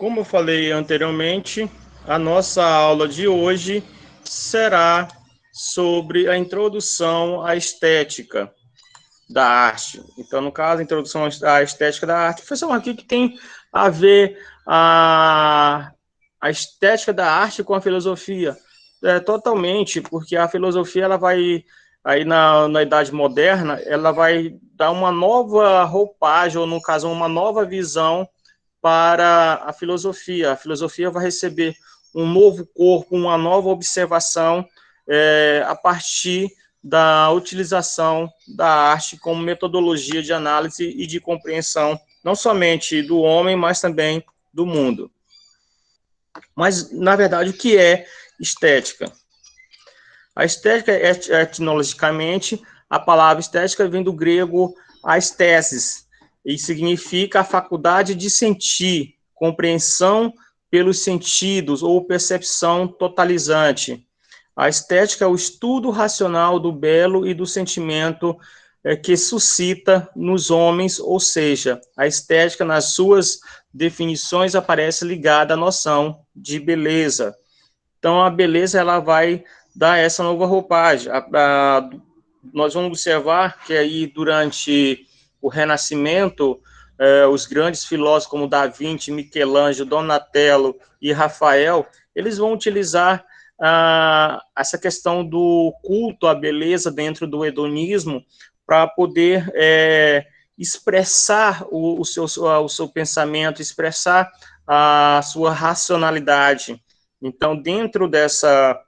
Como eu falei anteriormente, a nossa aula de hoje será sobre a introdução à estética da arte. Então, no caso, a introdução à estética da arte, foi só aqui que tem a ver a estética da arte com a filosofia. Totalmente, porque a filosofia ela vai, aí na Idade Moderna, ela vai dar uma nova roupagem, ou no caso, uma nova visão para a filosofia. A filosofia vai receber um novo corpo, uma nova observação a partir da utilização da arte como metodologia de análise e de compreensão, não somente do homem, mas também do mundo. Mas, na verdade, o que é estética? A estética, etimologicamente, a palavra estética vem do grego aesthesis, e significa a faculdade de sentir, compreensão pelos sentidos ou percepção totalizante. A estética é o estudo racional do belo e do sentimento que suscita nos homens, ou seja, a estética, nas suas definições, aparece ligada à noção de beleza. Então, a beleza ela vai dar essa nova roupagem. Nós vamos observar que aí, durante o Renascimento, os grandes filósofos como Da Vinci, Michelangelo, Donatello e Rafael, eles vão utilizar essa questão do culto à beleza dentro do hedonismo para poder expressar o seu pensamento, expressar a sua racionalidade. Então, dentro dessa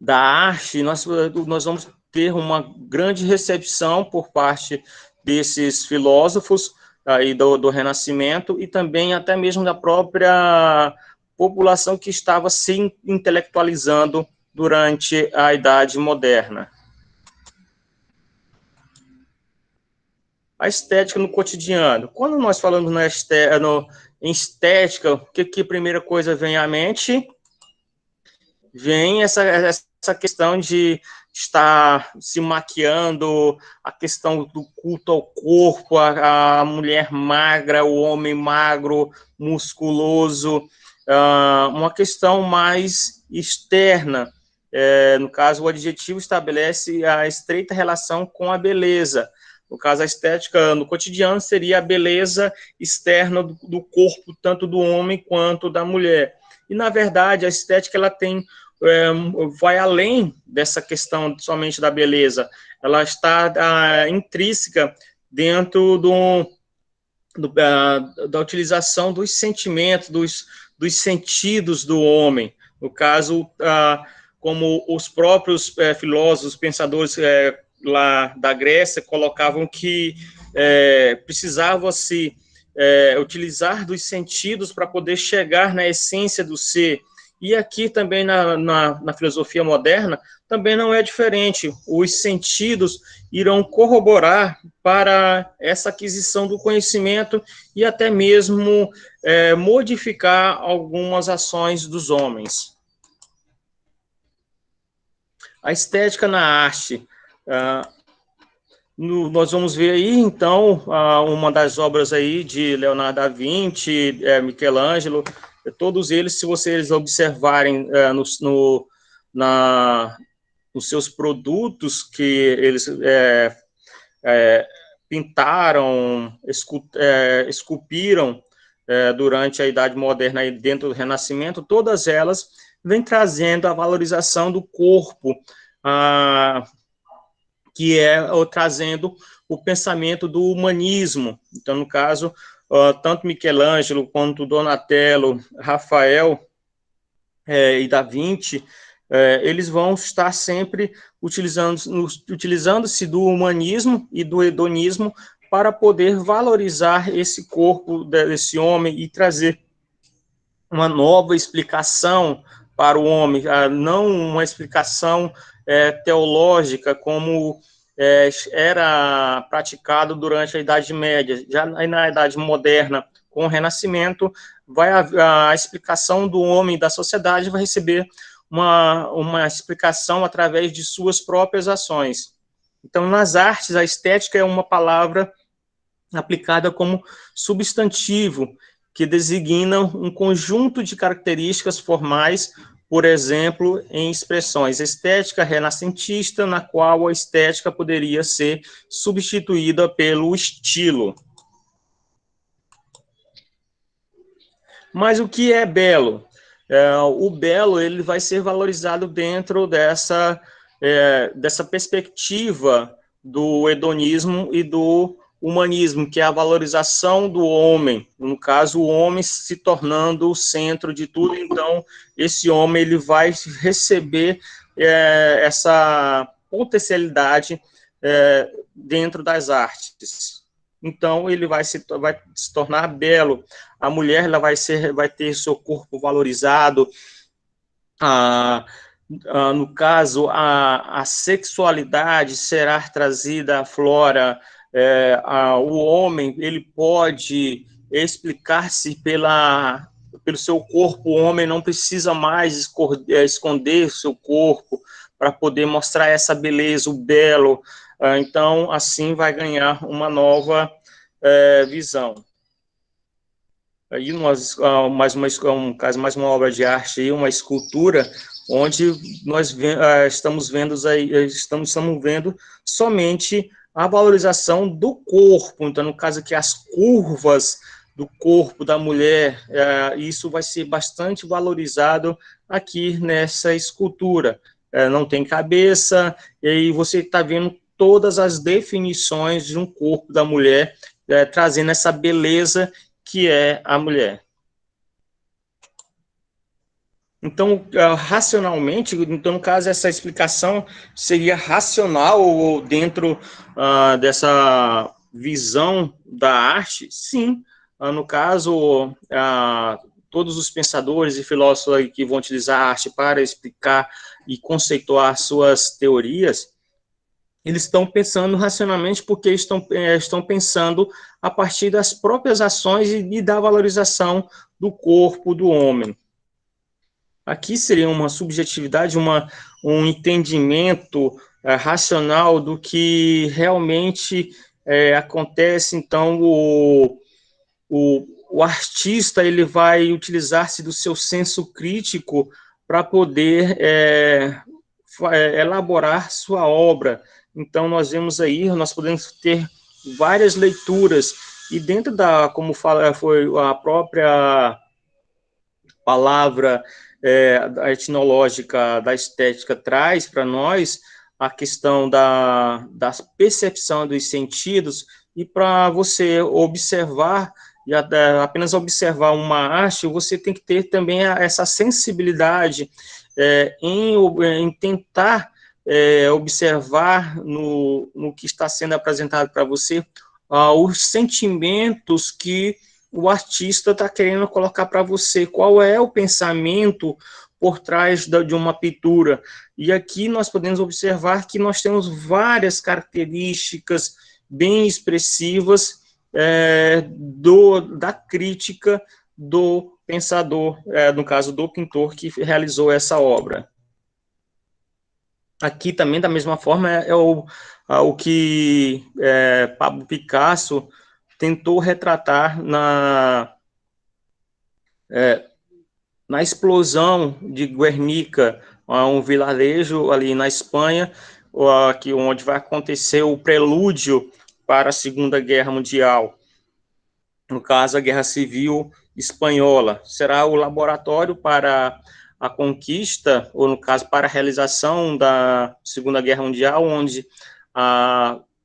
da arte, nós vamos ter uma grande recepção por parte desses filósofos aí do Renascimento e também até mesmo da própria população que estava se intelectualizando durante a Idade Moderna. A estética no cotidiano. Quando nós falamos em estética, o que a primeira coisa vem à mente? Vem essa questão de estar se maquiando, a questão do culto ao corpo, a mulher magra, o homem magro, musculoso, uma questão mais externa. No caso, o adjetivo estabelece a estreita relação com a beleza. No caso, a estética no cotidiano seria a beleza externa do corpo, tanto do homem quanto da mulher. E, na verdade, a estética ela vai além dessa questão somente da beleza. Ela está intrínseca dentro da utilização dos sentimentos, dos sentidos do homem. No caso, como os próprios filósofos, pensadores lá da Grécia colocavam que precisava-se utilizar dos sentidos para poder chegar na essência do ser. E aqui também na filosofia moderna também não é diferente. Os sentidos irão corroborar para essa aquisição do conhecimento e até mesmo modificar algumas ações dos homens. A estética na arte. Nós vamos ver aí, então, uma das obras aí de Leonardo da Vinci, Michelangelo, todos eles, se vocês observarem nos seus produtos que eles pintaram, esculpiram durante a Idade Moderna e dentro do Renascimento, todas elas vêm trazendo a valorização do corpo, que trazendo o pensamento do humanismo. Então, no caso, tanto Michelangelo quanto Donatello, Rafael e Da Vinci, eles vão estar sempre utilizando-se do humanismo e do hedonismo para poder valorizar esse corpo desse homem e trazer uma nova explicação para o homem, não uma explicação teológica como era praticado durante a Idade Média. Já na Idade Moderna, com o Renascimento, a explicação do homem, da sociedade, vai receber uma explicação através de suas próprias ações. Então, nas artes, a estética é uma palavra aplicada como substantivo, que designam um conjunto de características formais, por exemplo, em expressões estética renascentista, na qual a estética poderia ser substituída pelo estilo. Mas o que é belo? O belo ele vai ser valorizado dentro dessa perspectiva do hedonismo e do humanismo, que é a valorização do homem, no caso, o homem se tornando o centro de tudo. Então, esse homem ele vai receber essa potencialidade dentro das artes. Então, ele vai se tornar belo. A mulher ela vai ter seu corpo valorizado. No caso, a sexualidade será trazida à flora. O homem ele pode explicar-se pelo seu corpo. O homem não precisa mais esconder seu corpo para poder mostrar essa beleza, o belo. Então, assim vai ganhar uma nova visão. Aí nós, mais uma obra de arte, uma escultura, onde nós estamos vendo somente a valorização do corpo. Então, no caso aqui, as curvas do corpo da mulher, isso vai ser bastante valorizado aqui nessa escultura. Não tem cabeça, e aí você está vendo todas as definições de um corpo da mulher, trazendo essa beleza que é a mulher. Então, racionalmente, então, no caso, essa explicação seria racional ou dentro dessa visão da arte? Sim. No caso, todos os pensadores e filósofos que vão utilizar a arte para explicar e conceituar suas teorias, eles estão pensando racionalmente porque estão pensando a partir das próprias ações e da valorização do corpo do homem. Aqui seria uma subjetividade, um entendimento racional do que realmente acontece. Então, o artista ele vai utilizar-se do seu senso crítico para poder elaborar sua obra. Então, nós podemos ter várias leituras, e dentro como foi a própria palavra etnológica da estética traz para nós, a questão da percepção dos sentidos, e para você observar, e apenas observar uma arte, você tem que ter também essa sensibilidade em tentar observar no que está sendo apresentado para você, os sentimentos que o artista está querendo colocar para você, qual é o pensamento por trás de uma pintura. E aqui nós podemos observar que nós temos várias características bem expressivas da crítica do pensador, no caso do pintor que realizou essa obra. Aqui também, da mesma forma, o que Pablo Picasso tentou retratar na explosão de Guernica, um vilarejo ali na Espanha, onde vai acontecer o prelúdio para a Segunda Guerra Mundial. No caso, a Guerra Civil Espanhola. Será o laboratório para a conquista, ou no caso, para a realização da Segunda Guerra Mundial, onde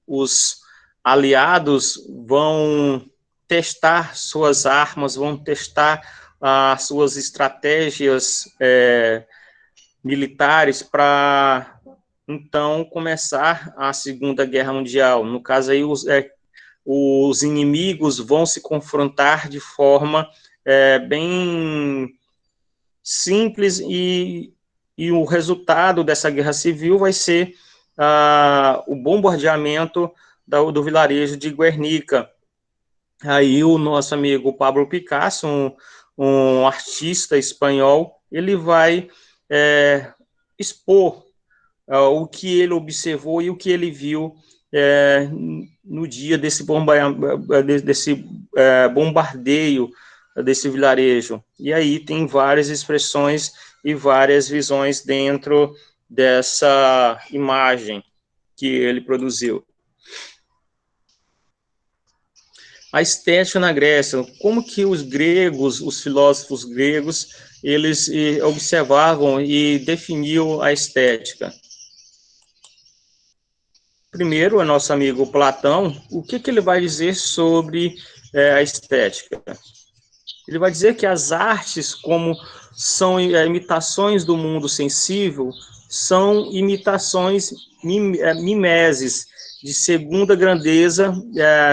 os aliados vão testar suas armas, vão testar suas estratégias militares para, então, começar a Segunda Guerra Mundial. No caso, aí, os inimigos vão se confrontar de forma bem simples, e o resultado dessa guerra civil vai ser o bombardeamento do vilarejo de Guernica. Aí o nosso amigo Pablo Picasso, um artista espanhol, ele vai expor o que ele observou e o que ele viu no dia desse bombardeio desse vilarejo. E aí tem várias expressões e várias visões dentro dessa imagem que ele produziu. A estética na Grécia, como que os gregos, os filósofos gregos, eles observavam e definiam a estética? Primeiro, o nosso amigo Platão, o que ele vai dizer sobre a estética? Ele vai dizer que as artes, como são imitações do mundo sensível, são imitações, mimeses, de segunda grandeza,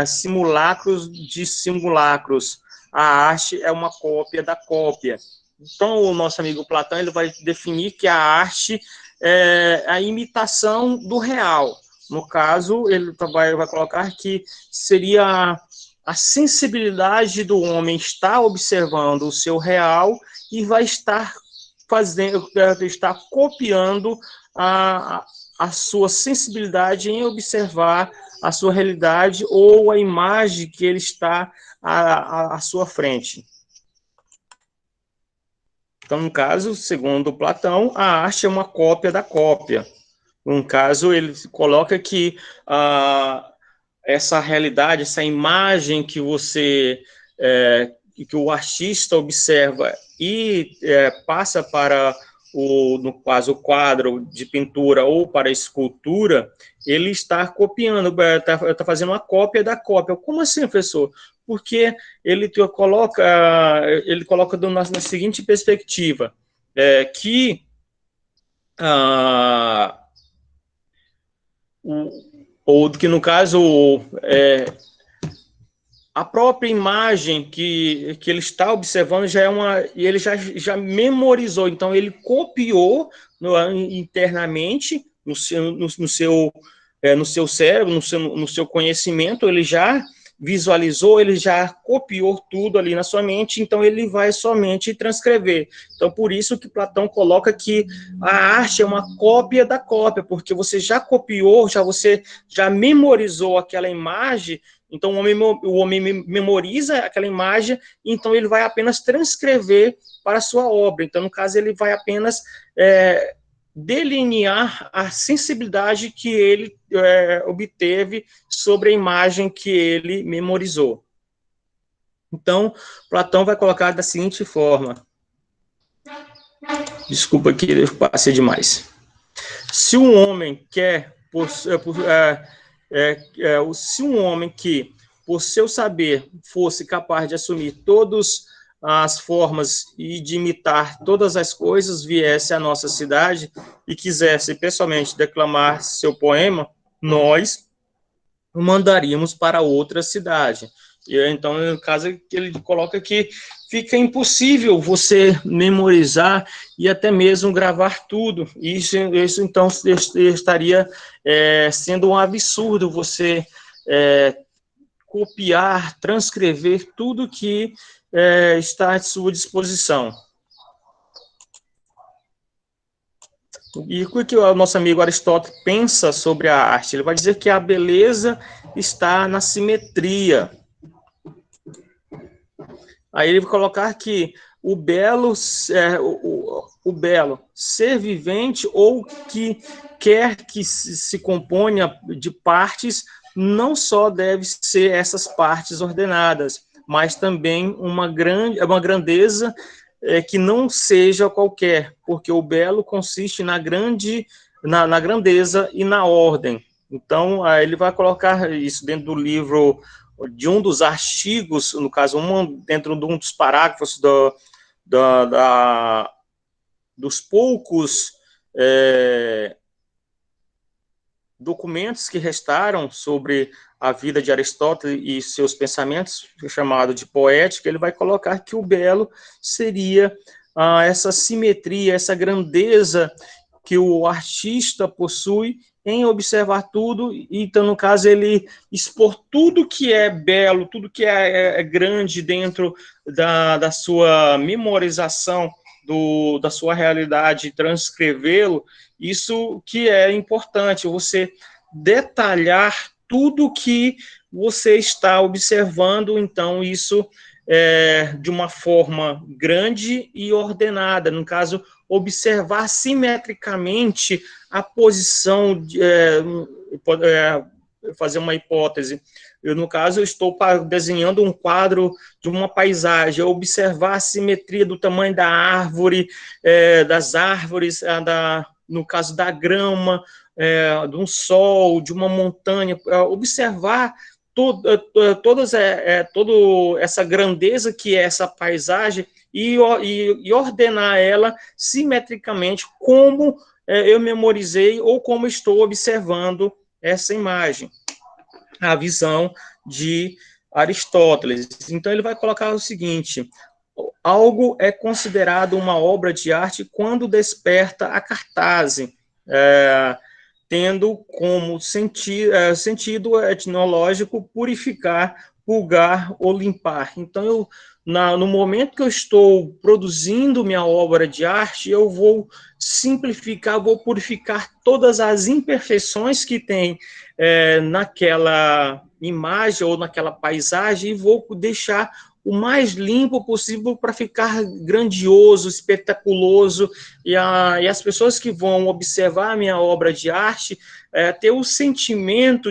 simulacros de simulacros. A arte é uma cópia da cópia. Então, o nosso amigo Platão ele vai definir que a arte é a imitação do real. No caso, ele vai colocar que seria a sensibilidade do homem está observando o seu real e vai estar está copiando a sua sensibilidade em observar a sua realidade ou a imagem que ele está à sua frente. Então, no caso, segundo Platão, a arte é uma cópia da cópia. No caso, ele coloca que essa realidade, essa imagem que que o artista observa e passa para no caso, o quadro de pintura ou para a escultura, ele está copiando, está fazendo uma cópia da cópia. Como assim, professor? Porque ele coloca na seguinte perspectiva, que ou que no caso a própria imagem que ele está observando já e ele já memorizou, então ele copiou internamente no seu cérebro, no seu conhecimento, ele já visualizou, ele já copiou tudo ali na sua mente, então ele vai somente transcrever. Então, por isso que Platão coloca que a arte é uma cópia da cópia, porque você já copiou, você já memorizou aquela imagem. Então, o homem memoriza aquela imagem, então ele vai apenas transcrever para a sua obra. Então, no caso, ele vai apenas delinear a sensibilidade que ele obteve sobre a imagem que ele memorizou. Então, Platão vai colocar da seguinte forma. Desculpa que eu passei demais. Se um homem se um homem que, por seu saber, fosse capaz de assumir todas as formas e de imitar todas as coisas, viesse à nossa cidade e quisesse pessoalmente declamar seu poema, nós o mandaríamos para outra cidade. E então, no caso, ele coloca que fica impossível você memorizar e até mesmo gravar tudo. Isso então, estaria sendo um absurdo você copiar, transcrever tudo que está à sua disposição. E o que o nosso amigo Aristóteles pensa sobre a arte? Ele vai dizer que a beleza está na simetria. Aí ele vai colocar que o belo ser vivente ou que quer que se componha de partes, não só deve ser essas partes ordenadas, mas também uma grandeza que não seja qualquer, porque o belo consiste na grandeza e na ordem. Então, ele vai colocar isso dentro do livro, de um dos artigos, no caso, dentro de um dos parágrafos dos poucos documentos que restaram sobre a vida de Aristóteles e seus pensamentos, chamado de poética. Ele vai colocar que o belo seria essa simetria, essa grandeza que o artista possui em observar tudo. Então, no caso, ele expor tudo que é belo, tudo que é grande dentro da sua memorização, da sua realidade, transcrevê-lo. Isso que é importante, você detalhar tudo que você está observando. Então, isso de uma forma grande e ordenada, no caso, observar simetricamente a posição, fazer uma hipótese. Eu, no caso, eu estou desenhando um quadro de uma paisagem, observar a simetria do tamanho da árvore, das árvores, no caso da grama, de um sol, de uma montanha, observar toda essa grandeza que é essa paisagem e ordenar ela simetricamente como eu memorizei ou como estou observando essa imagem. A visão de Aristóteles. Então, ele vai colocar o seguinte: algo é considerado uma obra de arte quando desperta a cartaz, tendo como sentido etnológico purificar, purgar ou limpar. Então, no momento que eu estou produzindo minha obra de arte, eu vou simplificar, vou purificar todas as imperfeições que tem naquela imagem ou naquela paisagem e vou deixar o mais limpo possível para ficar grandioso, espetaculoso, e as pessoas que vão observar a minha obra de arte ter o sentimento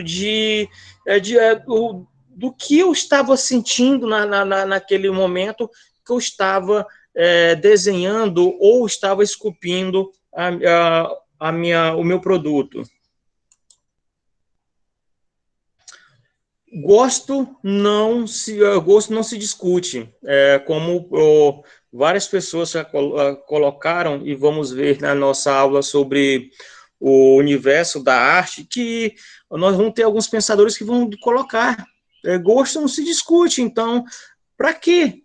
do que eu estava sentindo naquele momento que eu estava desenhando ou estava esculpindo o meu produto. Gosto não se discute, como várias pessoas já colocaram, e vamos ver na nossa aula sobre o universo da arte, que nós vamos ter alguns pensadores que vão colocar, gosto não se discute, então, para que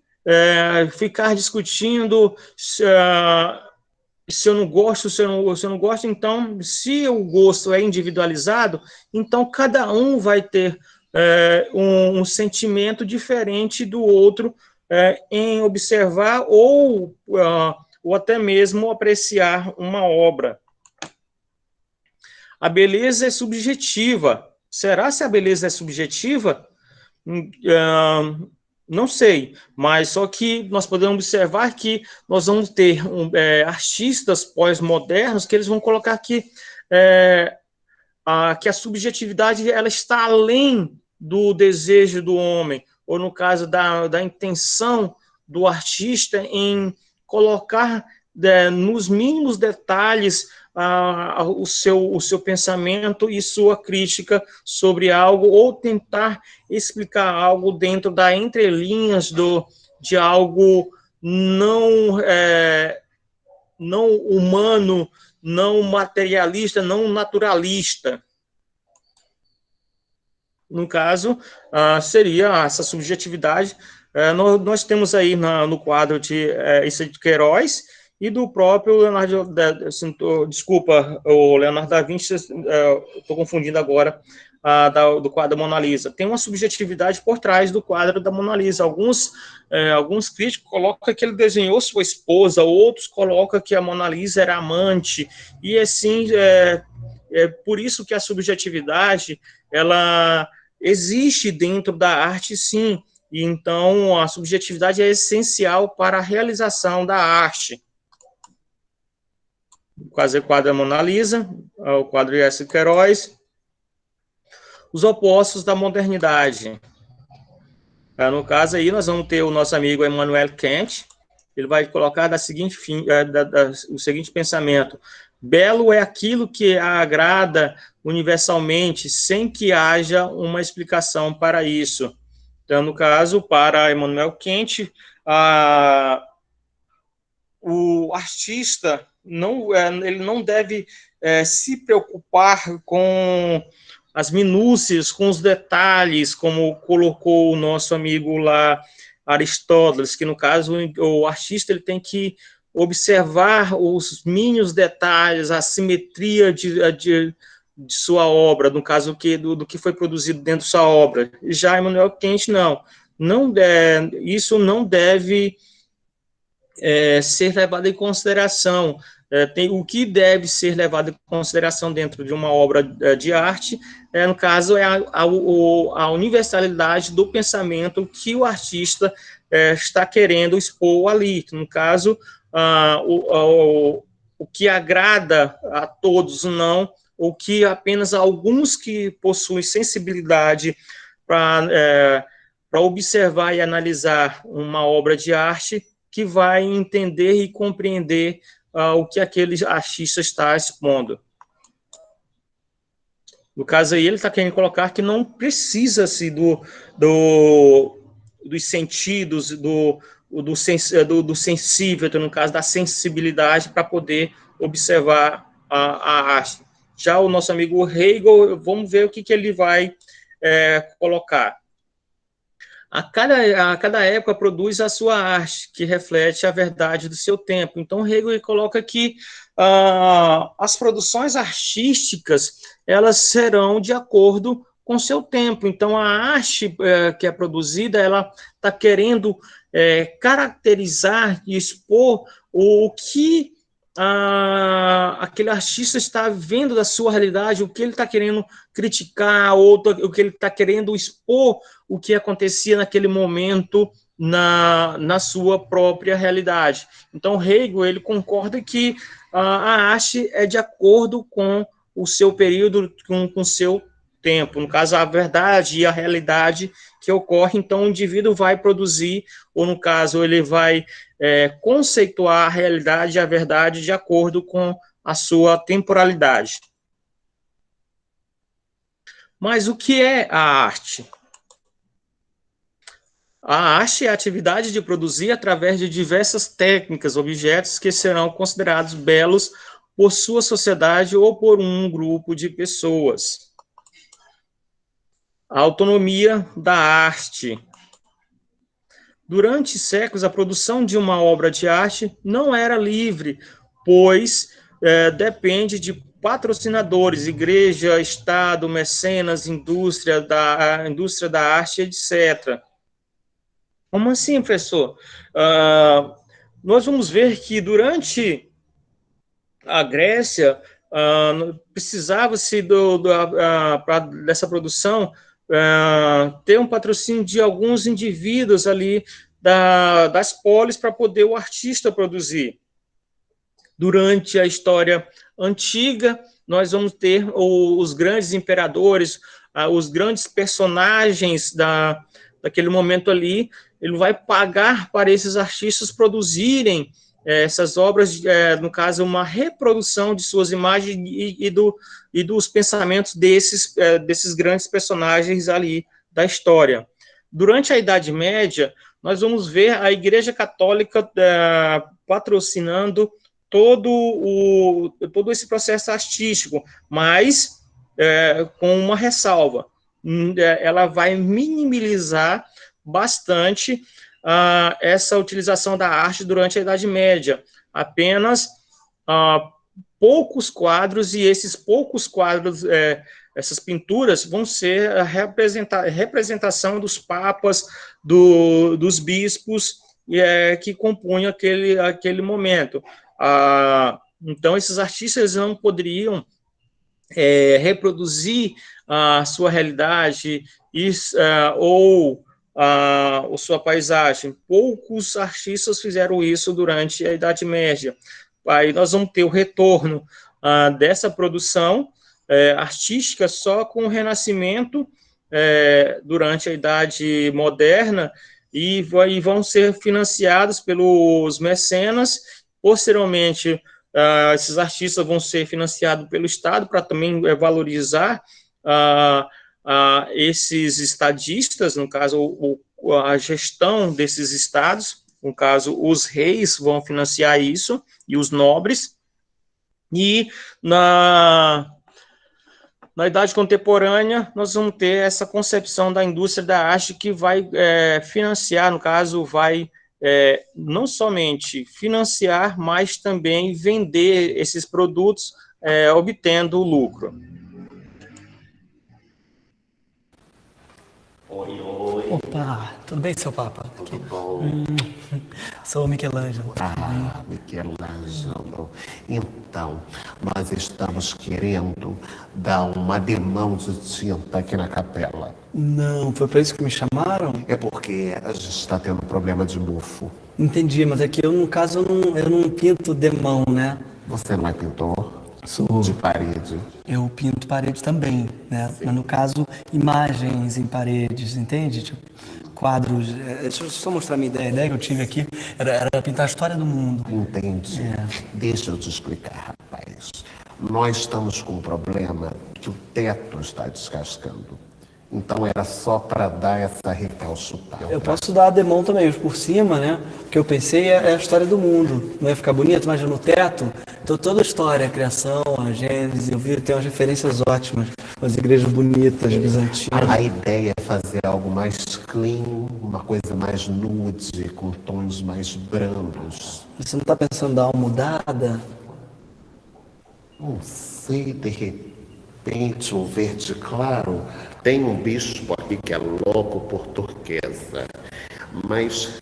ficar discutindo se eu não gosto, se eu não gosto, então, se o gosto é individualizado, então cada um vai ter um sentimento diferente do outro em observar ou até mesmo apreciar uma obra. A beleza é subjetiva. Será se a beleza é subjetiva? Não sei, mas só que nós podemos observar que nós vamos ter artistas pós-modernos que eles vão colocar que a subjetividade ela está além do desejo do homem, ou no caso da intenção do artista em colocar nos mínimos detalhes o seu pensamento e sua crítica sobre algo, ou tentar explicar algo dentro das entrelinhas de algo não humano, não materialista, não naturalista. No caso, seria essa subjetividade. Nós temos aí no quadro de Queiroz e do próprio Leonardo da Vinci, estou confundindo agora, do quadro da Mona Lisa. Tem uma subjetividade por trás do quadro da Mona Lisa. Alguns críticos colocam que ele desenhou sua esposa, outros colocam que a Mona Lisa era amante, e assim, por isso que a subjetividade, ela existe dentro da arte, sim, e então a subjetividade é essencial para a realização da arte. O quadro da Mona Lisa, o quadro de S. Queiroz, os opostos da modernidade. No caso aí, nós vamos ter o nosso amigo Immanuel Kant, ele vai colocar o seguinte pensamento: belo é aquilo que agrada universalmente, sem que haja uma explicação para isso. Então, no caso, para Immanuel Kant, o artista ele não deve se preocupar com as minúcias, com os detalhes, como colocou o nosso amigo lá, Aristóteles, que no caso o artista ele tem que observar os mínimos detalhes, a simetria de sua obra, no caso do que foi produzido dentro de sua obra. Já Immanuel Kant, isso não deve ser levado em consideração. tem o que deve ser levado em consideração dentro de uma obra de arte, no caso, é a universalidade do pensamento que o artista está querendo expor ali. No caso, o que agrada a todos, não, ou que apenas alguns que possuem sensibilidade para observar e analisar uma obra de arte, que vai entender e compreender o que aquele artista está expondo. No caso aí, ele está querendo colocar que não precisa-se dos sentidos, do sensível, no caso da sensibilidade, para poder observar a arte. Já o nosso amigo Hegel, vamos ver o que ele vai colocar. A cada época produz a sua arte, que reflete a verdade do seu tempo. Então, Hegel coloca que as produções artísticas, elas serão de acordo com seu tempo. Então, a arte que é produzida, ela está querendo caracterizar e expor o que aquele artista está vendo da sua realidade, o que ele está querendo criticar, ou o que ele está querendo expor, o que acontecia naquele momento na sua própria realidade. Então, Hegel, ele concorda que a arte é de acordo com o seu período, com o seu tempo, no caso, a verdade e a realidade que ocorre. Então, o indivíduo vai produzir, ou no caso, ele vai conceituar a realidade e a verdade de acordo com a sua temporalidade. Mas o que é a arte? A arte é a atividade de produzir através de diversas técnicas, objetos que serão considerados belos por sua sociedade ou por um grupo de pessoas. A autonomia da arte. Durante séculos, a produção de uma obra de arte não era livre, pois depende de patrocinadores, igreja, Estado, mecenas, indústria da arte, etc. Como assim, professor? Nós vamos ver que durante a Grécia, precisava-se dessa produção ter um patrocínio de alguns indivíduos ali das polis para poder o artista produzir. Durante a história antiga, nós vamos ter os grandes imperadores, os grandes personagens daquele momento ali, ele vai pagar para esses artistas produzirem essas obras, no caso, uma reprodução de suas imagens e dos pensamentos desses grandes personagens ali da história. Durante a Idade Média, nós vamos ver a Igreja Católica patrocinando todo esse processo artístico, mas com uma ressalva. Ela vai minimizar bastante essa utilização da arte durante a Idade Média. Apenas poucos quadros, e esses poucos quadros, essas pinturas, vão ser a representação dos papas, dos bispos, que compunham aquele momento. Então, esses artistas não poderiam reproduzir a sua realidade ou sua paisagem. Poucos artistas fizeram isso durante a Idade Média. Aí nós vamos ter o retorno dessa produção artística só com o Renascimento durante a Idade Moderna, e vão ser financiados pelos mecenas. Posteriormente, esses artistas vão ser financiados pelo Estado para também valorizar esses estadistas, no caso, a gestão desses estados. No caso, os reis vão financiar isso, e os nobres. E na Idade Contemporânea, nós vamos ter essa concepção da indústria da arte que vai financiar, no caso, vai não somente financiar, mas também vender esses produtos, obtendo lucro. Oi, oi. Opa, tudo bem, seu Papa? Tudo bom? Sou o Michelangelo. Michelangelo. Então, nós estamos querendo dar uma demão de tinta aqui na capela. Não, foi para isso que me chamaram? É porque a gente está tendo problema de mofo. Entendi, mas é que eu, no caso, eu não pinto demão, né? Você não é pintor? Sou. De parede? Eu pinto parede também, né? Mas no caso, imagens em paredes, entende? Tipo, quadros. Deixa eu só mostrar a minha ideia. A ideia que eu tive aqui era pintar a história do mundo. Entendi. Deixa eu te explicar, rapaz. Nós estamos com um problema que o teto está descascando. Então era só para dar essa recalchupada. Eu posso dar a demão também, por cima, né? O que eu pensei é a história do mundo. Não ia ficar bonito, mas no teto, então, toda a história, a criação, a Gênesis, eu vi, tem umas referências ótimas, umas igrejas bonitas, bizantinas. A ideia é fazer algo mais clean, uma coisa mais nude, com tons mais brandos. Você não está pensando em dar uma mudada? Não sei, de repente, um verde claro. Tem um bispo aqui que é louco por turquesa, mas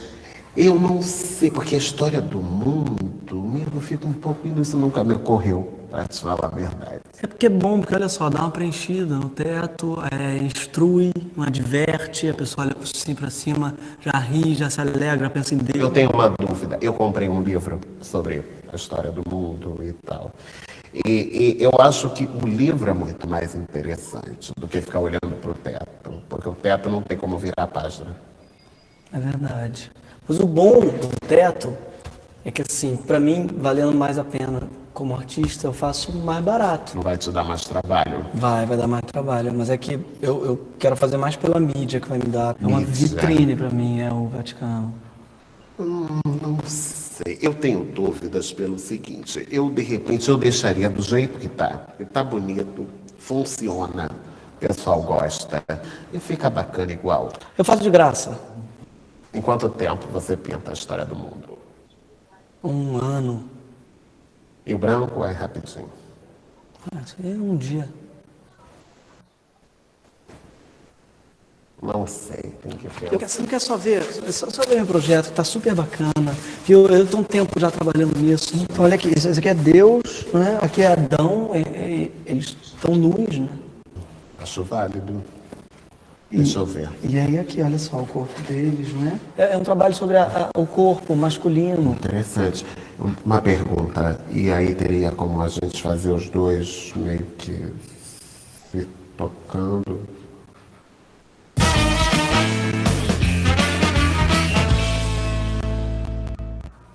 eu não sei, porque a história do mundo, mesmo fica um pouco, isso nunca me ocorreu, para te falar a verdade. É porque é bom, porque olha só, dá uma preenchida no teto, instrui, não adverte, a pessoa olha assim para cima, já ri, já se alegra, pensa em Deus. Eu tenho uma dúvida, eu comprei um livro sobre a história do mundo e tal. E eu acho que o livro é muito mais interessante do que ficar olhando para o teto, porque o teto não tem como virar a página. É verdade. Mas o bom do teto é que, assim, para mim, valendo mais a pena como artista, eu faço mais barato. Não vai te dar mais trabalho? Vai dar mais trabalho, mas é que eu quero fazer mais pela mídia que vai me dar. É uma Mídia. vitrine para mim, é o Vaticano. Não sei, eu tenho dúvidas pelo seguinte, de repente eu deixaria do jeito que tá. Tá bonito, funciona, o pessoal gosta e fica bacana igual. Eu faço de graça. Em quanto tempo você pinta a história do mundo? 1 ano. E o branco é rapidinho. Isso aí é um dia. Não sei, tem que ver. Você não quer só ver? Só ver meu projeto, que tá super bacana. Eu estou um tempo já trabalhando nisso. Então, olha aqui, isso aqui é Deus, né? Aqui é Adão, eles estão nus, né? Acho válido. Deixa eu ver. E aí aqui, olha só, o corpo deles, né? É um trabalho sobre o corpo masculino. Interessante. Uma pergunta, e aí teria como a gente fazer os dois meio que se tocando?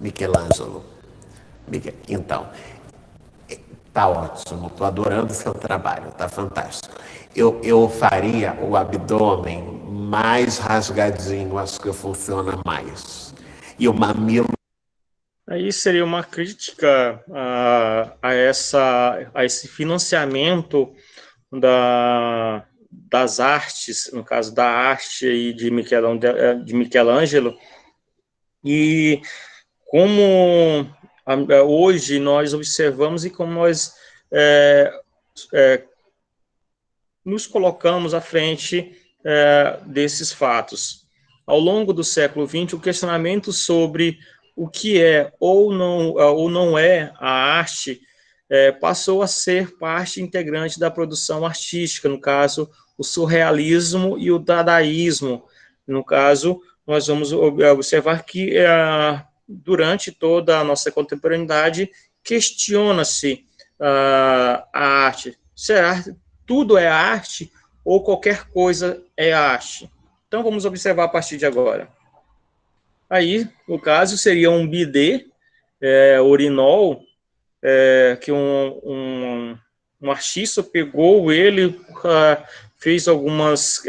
Michelangelo. Então, tá ótimo, tô adorando o seu trabalho, tá fantástico. Eu faria o abdômen mais rasgadinho, acho que funciona mais. E o mamilo. Aí seria uma crítica a esse financiamento das artes, no caso da arte aí de Michelangelo, e como hoje nós observamos e como nós nos colocamos à frente desses fatos. Ao longo do século XX, o questionamento sobre o que é ou não é a arte passou a ser parte integrante da produção artística, no caso, o surrealismo e o dadaísmo. No caso, nós vamos observar que durante toda a nossa contemporaneidade questiona-se a arte. Será tudo é arte ou qualquer coisa é arte? Então, vamos observar a partir de agora. Aí, no caso, seria um bidê, urinol, que um artista pegou ele, fez algumas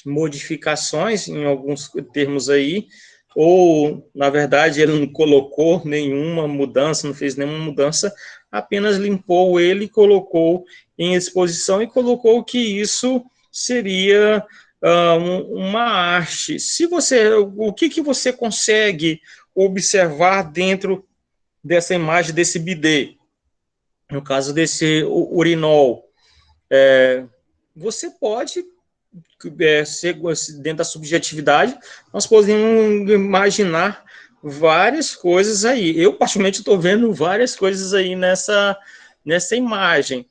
modificações em alguns termos aí, ou, na verdade, ele não colocou nenhuma mudança, não fez nenhuma mudança, apenas limpou ele, colocou em exposição e colocou que isso seria uma arte. O que você consegue observar dentro dessa imagem desse bidê? No caso desse urinol, você pode dentro da subjetividade, nós podemos imaginar várias coisas aí. Eu, particularmente, estou vendo várias coisas aí nessa imagem,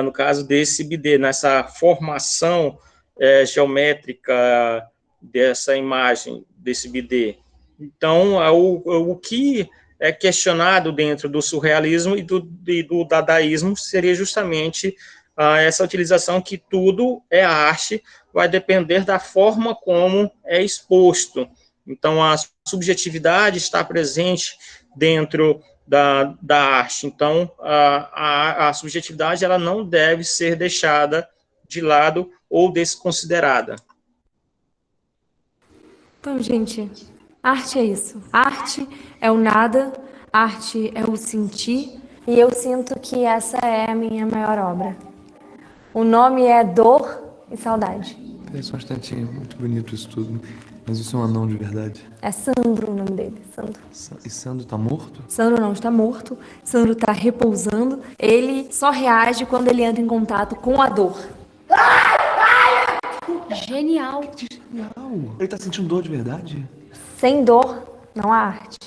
no caso desse bidê, nessa formação geométrica dessa imagem, desse bidê. Então, o que é questionado dentro do surrealismo e do dadaísmo seria justamente essa utilização que tudo é arte, vai depender da forma como é exposto. Então, a subjetividade está presente dentro da arte. Então, a subjetividade ela não deve ser deixada de lado ou desconsiderada. Então, gente, arte é isso. Arte é o nada, arte é o sentir, e eu sinto que essa é a minha maior obra. O nome é Dor e Saudade. Parece bastante muito bonito isso tudo. Mas isso é um anão de verdade. É Sandro o nome dele, Sandro. E Sandro tá morto? Sandro não está morto, Sandro está repousando. Ele só reage quando ele entra em contato com a dor. Genial. Não. Ele tá sentindo dor de verdade? Sem dor, não há arte.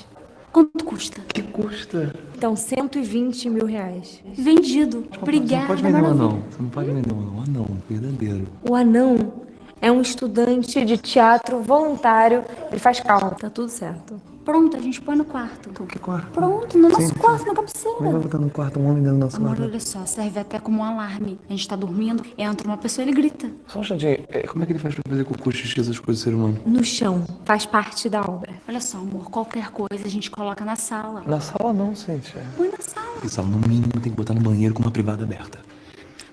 Quanto custa? Que custa? Então, 120 mil reais. Vendido. Você Obrigada, não pode vender um maravilha. anão. Você não pode vender um anão verdadeiro. O anão é um estudante de teatro voluntário. Ele faz cálculo, tá tudo certo. Pronto, a gente põe no quarto. Então, que quarto? Pronto, no nosso Sim, quarto, na Como é que cabeceira. vai botar no quarto um homem dentro do nosso Amor, quarto? olha só, serve até como um alarme. A gente tá dormindo, entra uma pessoa e ele grita. Só um instantinho. Como é que ele faz pra fazer cocô, xixi, essas coisas do ser humano? No chão, faz parte da obra. Olha só, amor, qualquer coisa a gente coloca na sala. Na sala não, gente. Põe na sala. Essa no mínimo tem que botar no banheiro com uma privada aberta.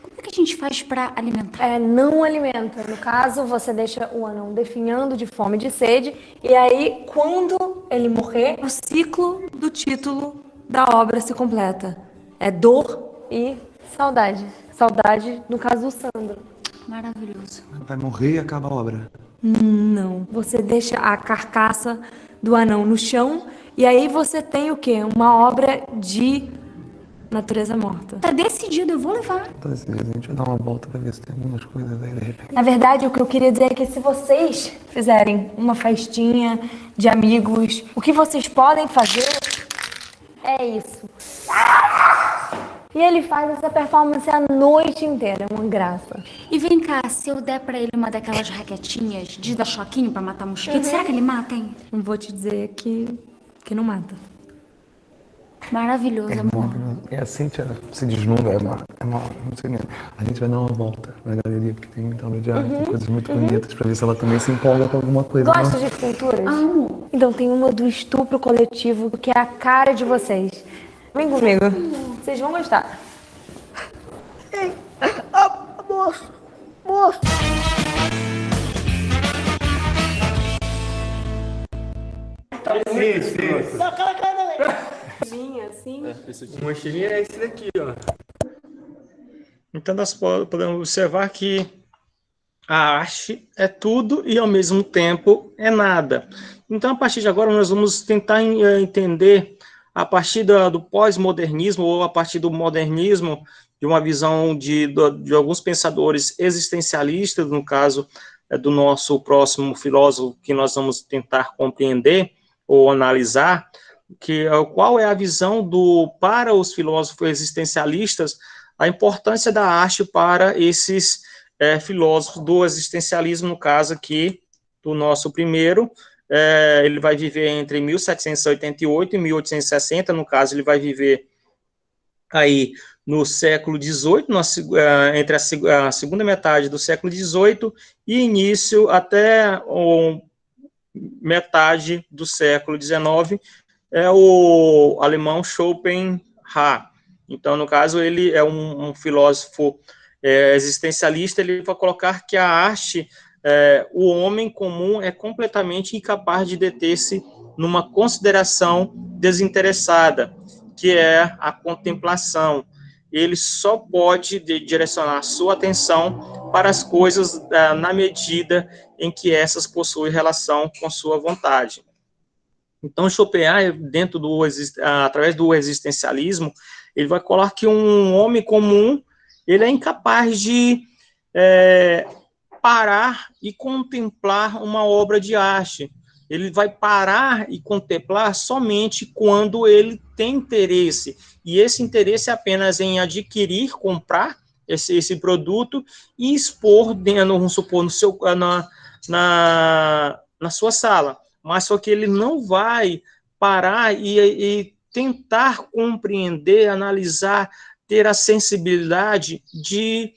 Como é que a gente faz pra alimentar? É, não alimenta. No caso, você deixa o anão definhando de fome e de sede, e aí, quando ele morrer, o ciclo do título da obra se completa. É dor e saudade. Saudade, no caso do Sandro. Maravilhoso. Vai morrer e acaba a obra. Não. Você deixa a carcaça do anão no chão, e aí você tem o quê? Uma obra de natureza morta. Tá decidido, eu vou levar. Então, assim, a gente vai dar uma volta pra ver se tem algumas coisas aí de repente. Na verdade, o que eu queria dizer é que se vocês fizerem uma festinha de amigos, o que vocês podem fazer é isso. E ele faz essa performance a noite inteira, é uma graça. E vem cá, se eu der pra ele uma daquelas raquetinhas de dar choquinho pra matar mosquito, será que ele mata, hein? Não vou te dizer que não mata. Maravilhoso, amor. E a Cíntia se desnuda, não sei nem. A gente vai dar uma volta na galeria, porque tem muita obra de arte, tem coisas muito bonitas, pra ver se ela também se empolga com alguma coisa. Gosta né? de esculturas? Amo. Então tem uma do estupro coletivo, que é a cara de vocês. Vem comigo. Vocês vão gostar. Moço. Minha, assim. O mochilinho é esse daqui, ó. Então, nós podemos observar que a arte é tudo e, ao mesmo tempo, é nada. Então, a partir de agora, nós vamos tentar entender, a partir do pós-modernismo ou a partir do modernismo, de uma visão de alguns pensadores existencialistas, no caso do nosso próximo filósofo, que nós vamos tentar compreender ou analisar, qual é a visão para os filósofos existencialistas, a importância da arte para esses filósofos do existencialismo, no caso aqui, do nosso primeiro, ele vai viver entre 1788 e 1860, no caso, ele vai viver aí no século XVIII, entre a segunda metade do século XVIII e início até metade do século XIX, é o alemão Schopenhauer. Então, no caso, ele é um filósofo existencialista, ele vai colocar que a arte, o homem comum é completamente incapaz de deter-se numa consideração desinteressada, que é a contemplação. Ele só pode direcionar sua atenção para as coisas na medida em que essas possuem relação com sua vontade. Então, Schopenhauer, através do existencialismo, ele vai colocar que um homem comum, ele é incapaz de parar e contemplar uma obra de arte. Ele vai parar e contemplar somente quando ele tem interesse. E esse interesse é apenas em adquirir, comprar esse produto e expor, vamos supor, na sua sala. Mas só que ele não vai parar e tentar compreender, analisar, ter a sensibilidade de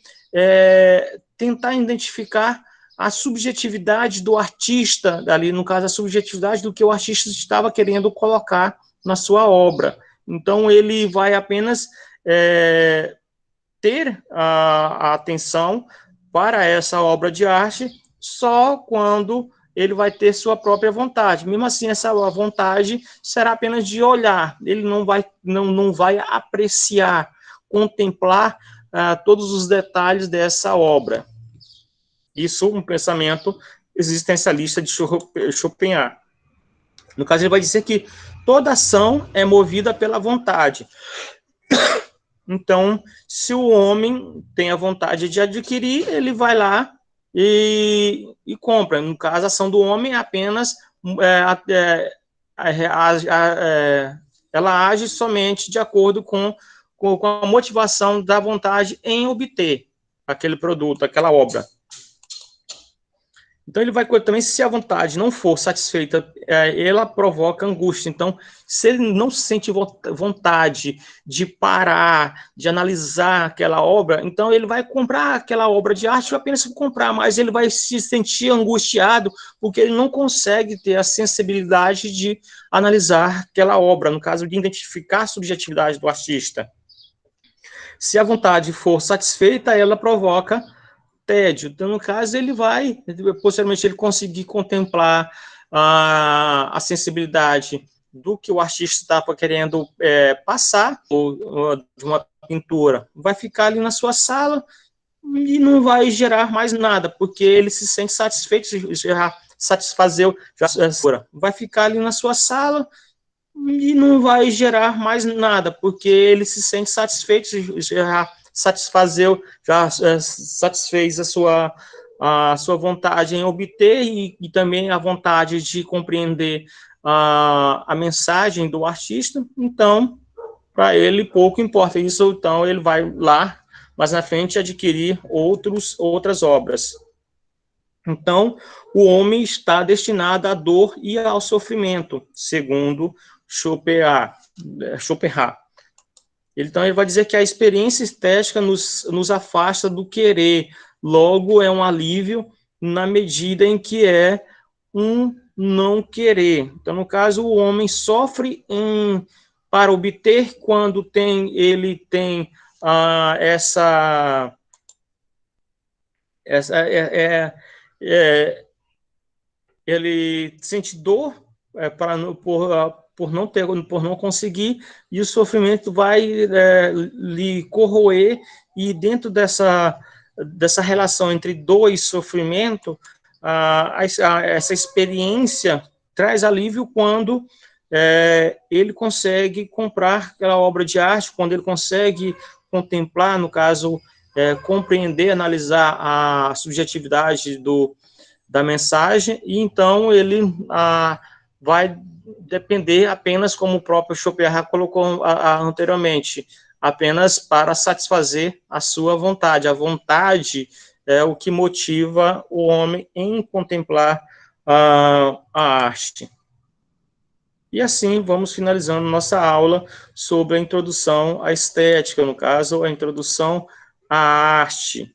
tentar identificar a subjetividade do artista, ali no caso, a subjetividade do que o artista estava querendo colocar na sua obra. Então, ele vai apenas ter a atenção para essa obra de arte só quando ele vai ter sua própria vontade. Mesmo assim, essa vontade será apenas de olhar. Ele não vai apreciar, contemplar todos os detalhes dessa obra. Isso um pensamento existencialista de Schopenhauer. No caso, ele vai dizer que toda ação é movida pela vontade. Então, se o homem tem a vontade de adquirir, ele vai lá e compra. No caso, a ação do homem é apenas ela age somente de acordo com a motivação da vontade em obter aquele produto, aquela obra. Então, ele vai também, se a vontade não for satisfeita, ela provoca angústia. Então, se ele não sente vontade de parar, de analisar aquela obra, então ele vai comprar aquela obra de arte apenas por comprar, mas ele vai se sentir angustiado porque ele não consegue ter a sensibilidade de analisar aquela obra, no caso de identificar a subjetividade do artista. Se a vontade for satisfeita, ela provoca tédio. Então, no caso, ele vai, posteriormente, ele conseguir contemplar a sensibilidade do que o artista estava querendo passar, ou de uma pintura. Vai ficar ali na sua sala e não vai gerar mais nada, porque ele se sente satisfeito, já satisfazeu, vai ficar ali na sua sala e não vai gerar mais nada, porque ele se sente satisfeito, já satisfez a sua vontade em obter e também a vontade de compreender a mensagem do artista. Então, para ele, pouco importa isso. Então, ele vai lá, mais na frente, adquirir outras obras. Então, o homem está destinado à dor e ao sofrimento, segundo Schopenhauer. Então, ele vai dizer que a experiência estética nos afasta do querer, logo é um alívio na medida em que é um não querer. Então, no caso, o homem sofre para obter quando ele tem ele sente dor por não conseguir, e o sofrimento vai lhe corroer, e dentro dessa relação entre dor e sofrimento, essa experiência traz alívio quando ele consegue comprar aquela obra de arte, quando ele consegue contemplar, no caso, compreender, analisar a subjetividade da mensagem, e então ele vai depender apenas, como o próprio Schopenhauer colocou anteriormente, apenas para satisfazer a sua vontade. A vontade é o que motiva o homem em contemplar a arte. E assim vamos finalizando nossa aula sobre a introdução à estética, no caso, a introdução à arte.